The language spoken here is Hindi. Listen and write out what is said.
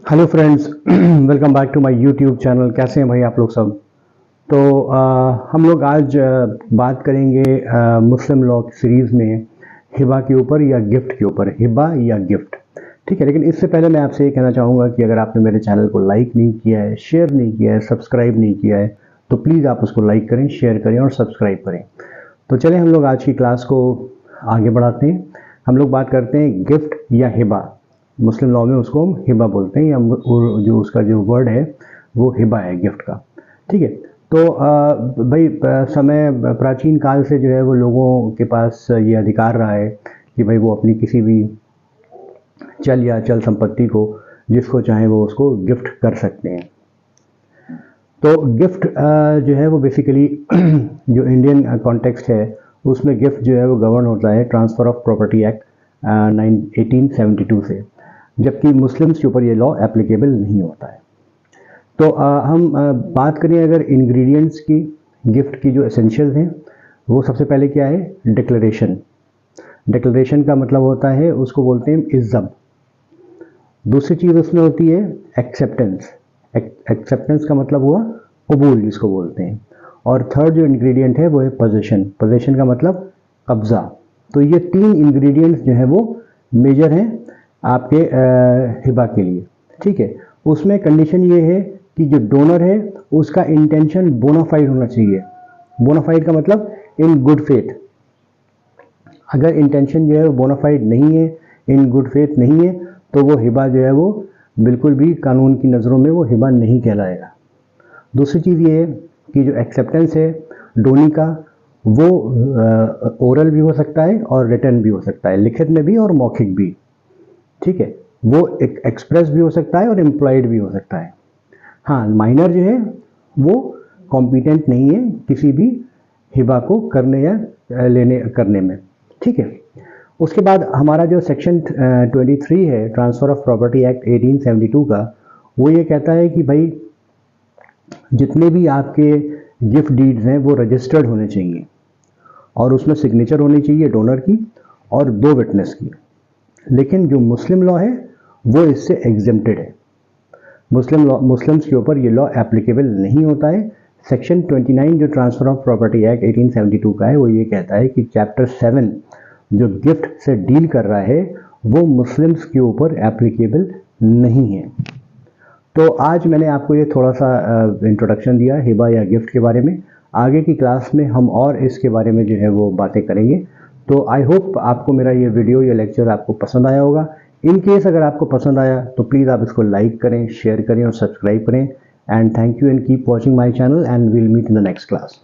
Hello friends, welcome back to my YouTube channel. कैसे हैं भाई आप लोग सब। तो हम लोग आज बात करेंगे मुस्लिम लॉ सीरीज़ में हिबा के ऊपर या गिफ्ट के ऊपर, हिबा या गिफ्ट। ठीक है, लेकिन इससे पहले मैं आपसे ये कहना चाहूँगा कि अगर आपने मेरे चैनल को लाइक नहीं किया है, शेयर नहीं किया है, सब्सक्राइब नहीं किया है, तो प्लीज़ आप उसको लाइक करें, शेयर करें और सब्सक्राइब करें। तो चलें हम लोग आज की क्लास को आगे बढ़ाते हैं। हम लोग बात करते हैं गिफ्ट या हिबा। मुस्लिम लॉ में उसको हम हिबा बोलते हैं, या जो उसका जो वर्ड है वो हिबा है, गिफ्ट का। ठीक है। तो भाई समय प्राचीन काल से जो है वो लोगों के पास ये अधिकार रहा है कि भाई वो अपनी किसी भी चल या चल संपत्ति को जिसको चाहे वो उसको गिफ्ट कर सकते हैं। तो गिफ्ट जो है वो बेसिकली जो इंडियन कॉन्टेक्स्ट है उसमें गिफ्ट जो है वो गवर्न होता है ट्रांसफ़र ऑफ प्रॉपर्टी एक्ट 1872 से, जबकि मुस्लिम्स के ऊपर ये लॉ एप्लीकेबल नहीं होता है। तो हम बात करें अगर इंग्रेडिएंट्स की, गिफ्ट की जो एसेंशियल्स हैं, वो सबसे पहले क्या है, डिक्लेरेशन। डिक्लेरेशन का मतलब होता है, उसको बोलते हैं इज़्ज़ब। दूसरी चीज़ उसमें होती है एक्सेप्टेंस। एक्सेप्टेंस का मतलब हुआ कबूल, जिसको बोलते हैं। और थर्ड जो इंग्रेडिएंट है वो है पोजेशन। पोजेशन का मतलब कब्ज़ा। तो ये तीन इंग्रेडिएंट्स जो हैं वो मेजर हैं आपके हिबा के लिए। ठीक है। उसमें कंडीशन ये है कि जो डोनर है उसका इंटेंशन बोनाफाइड होना चाहिए। बोनाफाइड का मतलब इन गुड फेथ। अगर इंटेंशन जो है वो बोनाफाइड नहीं है, इन गुड फेथ नहीं है, तो वो हिबा जो है वो बिल्कुल भी कानून की नज़रों में वो हिबा नहीं कहलाएगा। दूसरी चीज़ ये है कि जो एक्सेप्टेंस है डोनी का, वो ओरल भी हो सकता है और रिटर्न भी हो सकता है, लिखित में भी और मौखिक भी। ठीक है। वो एक एक्सप्रेस भी हो सकता है और एम्प्लॉयड भी हो सकता है। हाँ, माइनर जो है वो कॉम्पिटेंट नहीं है किसी भी हिबा को करने या लेने करने में। ठीक है। उसके बाद हमारा जो सेक्शन 23 है ट्रांसफ़र ऑफ प्रॉपर्टी एक्ट 1872 का, वो ये कहता है कि भाई जितने भी आपके गिफ्ट डीड्स हैं वो रजिस्टर्ड होने चाहिए और उसमें सिग्नेचर होनी चाहिए डोनर की और 2 विटनेस की। लेकिन जो मुस्लिम लॉ है वो इससे एग्जेम्प्टेड है। मुस्लिम्स के ऊपर ये लॉ एप्लीकेबल नहीं होता है। सेक्शन 29 जो ट्रांसफ़र ऑफ प्रॉपर्टी एक्ट 1872 का है, वो ये कहता है कि चैप्टर 7 जो गिफ्ट से डील कर रहा है वो मुस्लिम्स के ऊपर एप्लीकेबल नहीं है। तो आज मैंने आपको ये थोड़ा सा इंट्रोडक्शन दिया हिबा या गिफ्ट के बारे में। आगे की क्लास में हम और इसके बारे में जो है वो बातें करेंगे। तो आई होप आपको मेरा ये वीडियो या लेक्चर आपको पसंद आया होगा। इन केस अगर आपको पसंद आया तो प्लीज़ आप इसको लाइक करें, शेयर करें और सब्सक्राइब करें। And thank you and keep watching my channel and will meet in the next class.